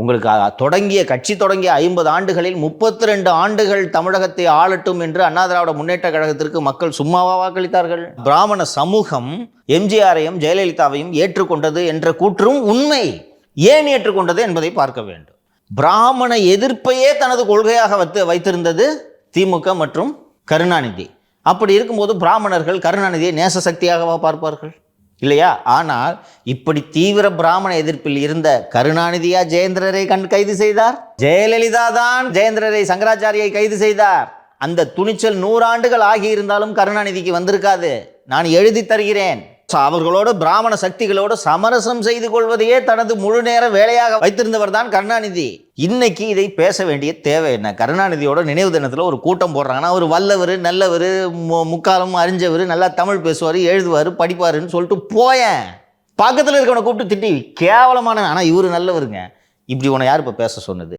உங்களுக்கு தொடங்கிய கட்சி தொடங்கிய 50 ஆண்டுகளில் 32 ஆண்டுகள் தமிழகத்தை ஆளட்டும் என்று அண்ணா திராவிட முன்னேற்ற கழகத்திற்கு மக்கள் சும்மாவா வாக்களித்தார்கள்? பிராமண சமூகம் எம்ஜிஆரையும் ஜெயலலிதாவையும் ஏற்றுக்கொண்டது என்ற கூற்றும் உண்மை. ஏன் ஏற்றுக்கொண்டது என்பதை பார்க்க வேண்டும். பிராமண எதிர்ப்பையே தனது கொள்கையாக வைத்திருந்தது திமுக மற்றும் கருணாநிதி. அப்படி இருக்கும்போது பிராமணர்கள் கருணாநிதியை நேச சக்தியாகவா பார்ப்பார்கள்? இல்லையா? ஆனால் இப்படி தீவிர பிராமண எதிர்ப்பில் இருந்த கருணாநிதியா ஜெயேந்திரரை கைது செய்தார்? ஜெயலலிதா தான் ஜெயேந்திரரை சங்கராச்சாரியை கைது செய்தார். அந்த துணிச்சல் 100 ஆண்டுகள் ஆகியிருந்தாலும் கருணாநிதிக்கு வந்திருக்காது. நான் எழுதி தருகிறேன். அவர்களோடு பிராமண சக்திகளோடு சமரசம் செய்து கொள்வதையே தனது முழு நேர வேலையாக வைத்திருந்தவர் தான் கருணாநிதி. இன்னைக்கு இதை பேச வேண்டிய தேவை என்ன? கருணாநிதியோட நினைவு தினத்தில் ஒரு கூட்டம் போடுறாங்கன்னா அவர் வல்லவர், நல்லவர், முக்காலம் அறிஞ்சவர், நல்லா தமிழ் பேசுவார், எழுதுவார், படிப்பாருன்னு சொல்லிட்டு போயேன். பக்கத்தில் இருக்கவனை கூப்பிட்டு திட்டி கேவலமான, ஆனால் இவர் நல்லவருங்க. இப்படி உன்னை யார் இப்போ பேச சொன்னது?